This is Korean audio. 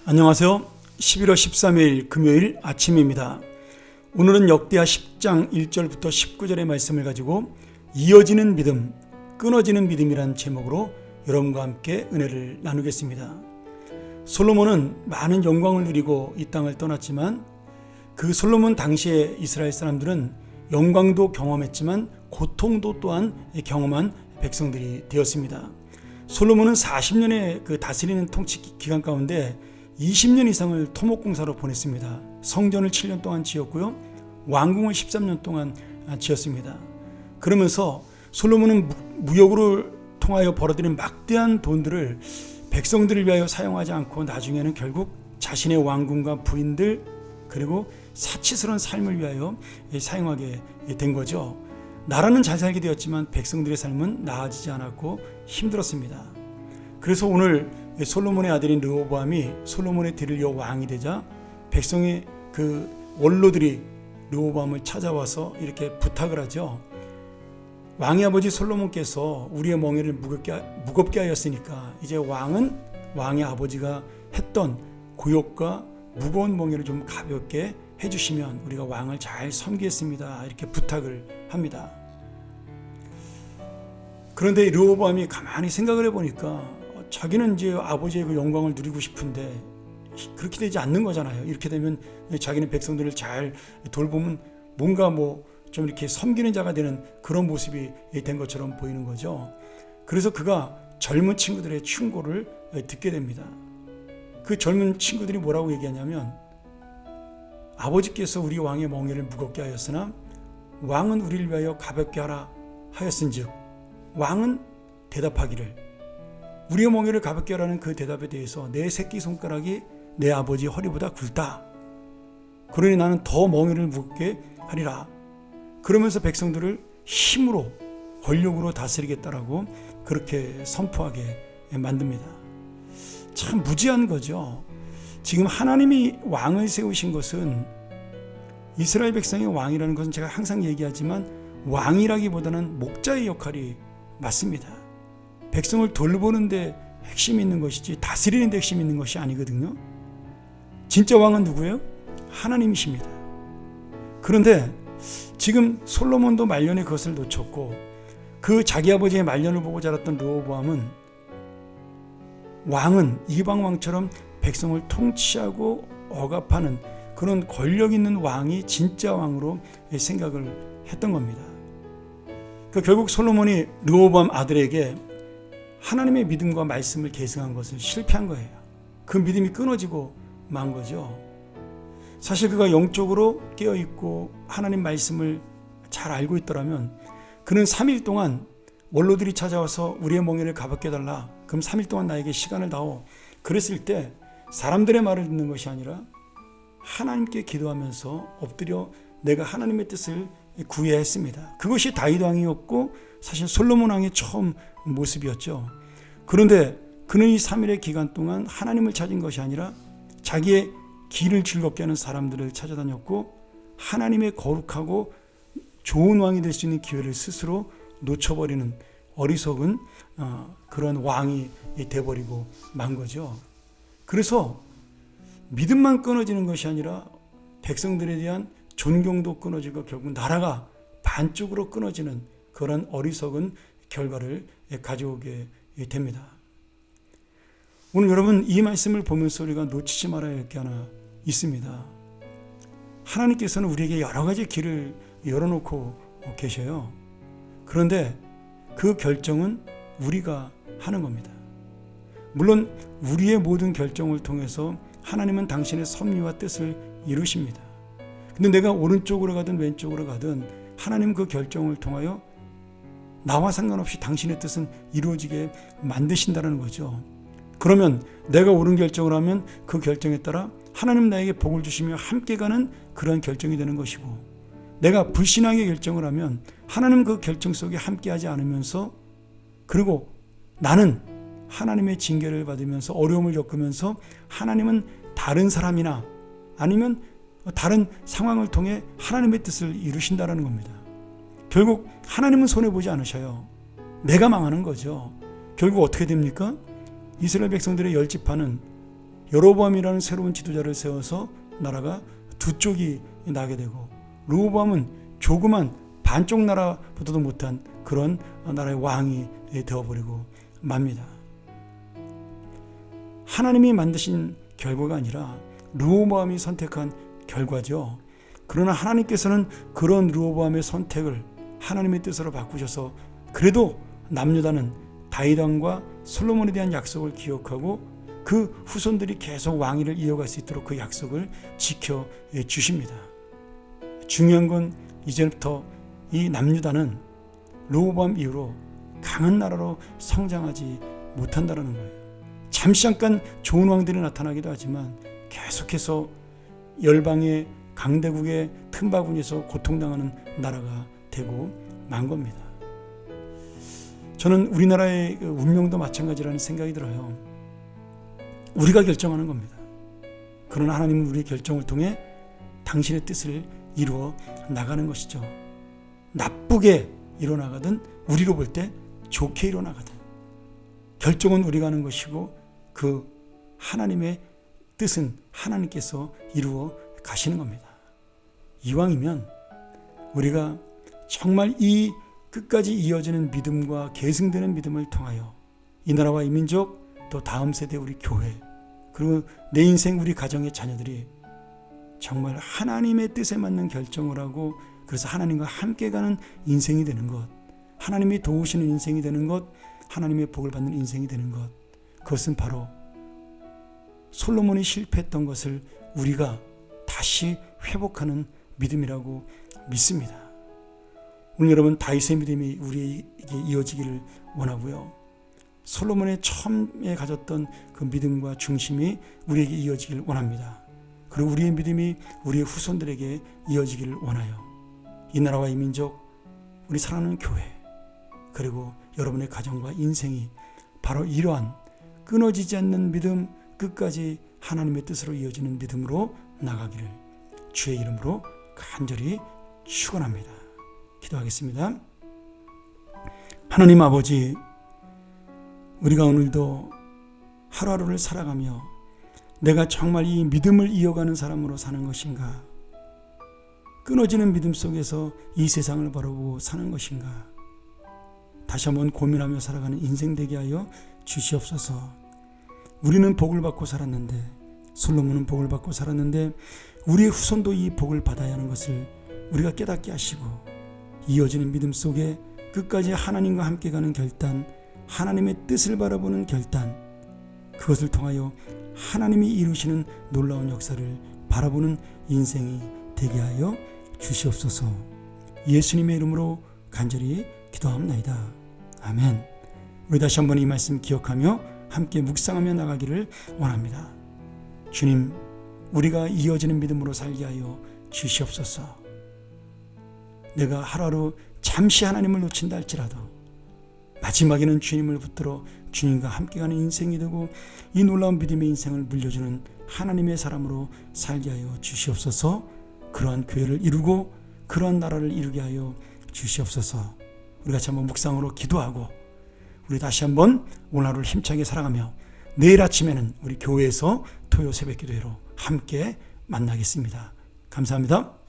안녕하세요. 11월 13일 금요일 아침입니다. 오늘은 역대하 10장 1절부터 19절의 말씀을 가지고 이어지는 믿음, 끊어지는 믿음이란 제목으로 여러분과 함께 은혜를 나누겠습니다. 솔로몬은 많은 영광을 누리고 이 땅을 떠났지만 그 솔로몬 당시의 이스라엘 사람들은 영광도 경험했지만 고통도 또한 경험한 백성들이 되었습니다. 솔로몬은 40년의 그 다스리는 통치 기간 가운데 20년 이상을 토목공사로 보냈습니다. 성전을 7년 동안 지었고요. 왕궁을 13년 동안 지었습니다. 그러면서 솔로몬은 무역으로 통하여 벌어들인 막대한 돈들을 백성들을 위하여 사용하지 않고 나중에는 결국 자신의 왕궁과 부인들 그리고 사치스러운 삶을 위하여 사용하게 된 거죠. 나라는 잘 살게 되었지만 백성들의 삶은 나아지지 않았고 힘들었습니다. 그래서 오늘 솔로몬의 아들인 르호보암이 솔로몬의 뒤를 이어 왕이 되자 백성의 그 원로들이 르호보암을 찾아와서 이렇게 부탁을 하죠. 왕의 아버지 솔로몬께서 우리의 멍에를 무겁게 하였으니까 이제 왕은 왕의 아버지가 했던 고욕과 무거운 멍에를 좀 가볍게 해주시면 우리가 왕을 잘 섬기겠습니다. 이렇게 부탁을 합니다. 그런데 르호보암이 가만히 생각을 해보니까 자기는 이제 아버지의 그 영광을 누리고 싶은데 그렇게 되지 않는 거잖아요. 이렇게 되면 자기는 백성들을 잘 돌보면 뭔가 좀 이렇게 섬기는 자가 되는 그런 모습이 된 것처럼 보이는 거죠. 그래서 그가 젊은 친구들의 충고를 듣게 됩니다. 그 젊은 친구들이 뭐라고 얘기하냐면 아버지께서 우리 왕의 멍에를 무겁게 하였으나 왕은 우리를 위하여 가볍게 하라 하였은즉 왕은 대답하기를 우리의 멍에를 가볍게 하라는 그 대답에 대해서 내 새끼손가락이 내 아버지 허리보다 굵다. 그러니 나는 더 멍에를 무겁게 하리라. 그러면서 백성들을 힘으로 권력으로 다스리겠다라고 그렇게 선포하게 만듭니다. 참 무지한 거죠. 지금 하나님이 왕을 세우신 것은 이스라엘 백성의 왕이라는 것은 제가 항상 얘기하지만 왕이라기보다는 목자의 역할이 맞습니다. 백성을 돌보는 데 핵심이 있는 것이지 다스리는 데 핵심이 있는 것이 아니거든요. 진짜 왕은 누구예요? 하나님이십니다. 그런데 지금 솔로몬도 말년에 그것을 놓쳤고 그 자기 아버지의 말년을 보고 자랐던 르호보암은 왕은 이방 왕처럼 백성을 통치하고 억압하는 그런 권력 있는 왕이 진짜 왕으로 생각을 했던 겁니다. 결국 솔로몬이 르호보암 아들에게 하나님의 믿음과 말씀을 계승한 것은 실패한 거예요. 그 믿음이 끊어지고 만 거죠. 사실 그가 영적으로 깨어있고 하나님 말씀을 잘 알고 있더라면 그는 3일 동안 원로들이 찾아와서 우리의 멍에를 가볍게 해달라. 그럼 3일 동안 나에게 시간을 다오. 그랬을 때 사람들의 말을 듣는 것이 아니라 하나님께 기도하면서 엎드려 내가 하나님의 뜻을 구해야 했습니다. 그것이 다윗 왕이었고 사실 솔로몬 왕의 처음 모습이었죠. 그런데 그는 이 3일의 기간 동안 하나님을 찾은 것이 아니라 자기의 길을 즐겁게 하는 사람들을 찾아다녔고 하나님의 거룩하고 좋은 왕이 될 수 있는 기회를 스스로 놓쳐버리는 어리석은 그런 왕이 돼버리고 만 거죠. 그래서 믿음만 끊어지는 것이 아니라 백성들에 대한 존경도 끊어지고 결국 나라가 반쪽으로 끊어지는 그런 어리석은 결과를 가져오게 됩니다. 오늘 여러분 이 말씀을 보면서 우리가 놓치지 말아야 할 게 하나 있습니다. 하나님께서는 우리에게 여러 가지 길을 열어놓고 계셔요. 그런데 그 결정은 우리가 하는 겁니다. 물론 우리의 모든 결정을 통해서 하나님은 당신의 섭리와 뜻을 이루십니다. 근데 내가 오른쪽으로 가든 왼쪽으로 가든 하나님 그 결정을 통하여 나와 상관없이 당신의 뜻은 이루어지게 만드신다는 거죠. 그러면 내가 옳은 결정을 하면 그 결정에 따라 하나님 나에게 복을 주시며 함께 가는 그런 결정이 되는 것이고 내가 불신앙의 결정을 하면 하나님 그 결정 속에 함께하지 않으면서 그리고 나는 하나님의 징계를 받으면서 어려움을 겪으면서 하나님은 다른 사람이나 아니면 다른 상황을 통해 하나님의 뜻을 이루신다는 겁니다. 결국 하나님은 손해보지 않으셔요. 내가 망하는 거죠. 결국 어떻게 됩니까? 이스라엘 백성들의 10지파는 여로보암이라는 새로운 지도자를 세워서 나라가 두 쪽이 나게 되고, 르호보암은 조그만 반쪽 나라보다도 못한 그런 나라의 왕이 되어버리고 맙니다. 하나님이 만드신 결과가 아니라 르호보암이 선택한 결과죠. 그러나 하나님께서는 그런 르호보암의 선택을 하나님의 뜻으로 바꾸셔서 그래도 남유다는 다윗 왕과 솔로몬에 대한 약속을 기억하고 그 후손들이 계속 왕위를 이어갈 수 있도록 그 약속을 지켜주십니다. 중요한 건 이제부터 이 남유다는 르호보암 이후로 강한 나라로 성장하지 못한다는 거예요. 잠시 잠깐 좋은 왕들이 나타나기도 하지만 계속해서 열방의 강대국의 틈바구니에서 고통당하는 나라가 되고 만 겁니다. 저는 우리나라의 운명도 마찬가지라는 생각이 들어요. 우리가 결정하는 겁니다. 그러나 하나님은 우리의 결정을 통해 당신의 뜻을 이루어 나가는 것이죠. 나쁘게 일어나가든 우리로 볼 때 좋게 일어나가든 결정은 우리가 하는 것이고 그 하나님의 뜻은 하나님께서 이루어 가시는 겁니다. 이왕이면 우리가 정말 이 끝까지 이어지는 믿음과 계승되는 믿음을 통하여 이 나라와 이 민족, 또 다음 세대 우리 교회, 그리고 내 인생 우리 가정의 자녀들이 정말 하나님의 뜻에 맞는 결정을 하고 그래서 하나님과 함께 가는 인생이 되는 것, 하나님이 도우시는 인생이 되는 것, 하나님의 복을 받는 인생이 되는 것, 그것은 바로 솔로몬이 실패했던 것을 우리가 다시 회복하는 믿음이라고 믿습니다. 오늘 여러분 다윗의 믿음이 우리에게 이어지기를 원하고요. 솔로몬의 처음에 가졌던 그 믿음과 중심이 우리에게 이어지기를 원합니다. 그리고 우리의 믿음이 우리의 후손들에게 이어지기를 원하여 이 나라와 이 민족, 우리 사랑하는 교회, 그리고 여러분의 가정과 인생이 바로 이러한 끊어지지 않는 믿음, 끝까지 하나님의 뜻으로 이어지는 믿음으로 나가기를 주의 이름으로 간절히 축원합니다. 기도하겠습니다. 하나님 아버지, 우리가 오늘도 하루하루를 살아가며 내가 정말 이 믿음을 이어가는 사람으로 사는 것인가, 끊어지는 믿음 속에서 이 세상을 바라보고 사는 것인가, 다시 한번 고민하며 살아가는 인생 되게 하여 주시옵소서. 우리는 복을 받고 살았는데, 솔로몬은 복을 받고 살았는데 우리의 후손도 이 복을 받아야 하는 것을 우리가 깨닫게 하시고, 이어지는 믿음 속에 끝까지 하나님과 함께 가는 결단, 하나님의 뜻을 바라보는 결단, 그것을 통하여 하나님이 이루시는 놀라운 역사를 바라보는 인생이 되게 하여 주시옵소서. 예수님의 이름으로 간절히 기도합니다. 아멘. 우리 다시 한번 이 말씀 기억하며 함께 묵상하며 나가기를 원합니다. 주님, 우리가 이어지는 믿음으로 살게 하여 주시옵소서. 내가 하루하루 잠시 하나님을 놓친다 할지라도 마지막에는 주님을 붙들어 주님과 함께 가는 인생이 되고 이 놀라운 믿음의 인생을 물려주는 하나님의 사람으로 살게 하여 주시옵소서. 그러한 교회를 이루고 그러한 나라를 이루게 하여 주시옵소서. 우리 같이 한번 묵상으로 기도하고 우리 다시 한번 오늘 하루를 힘차게 살아가며 내일 아침에는 우리 교회에서 토요 새벽 기도회로 함께 만나겠습니다. 감사합니다.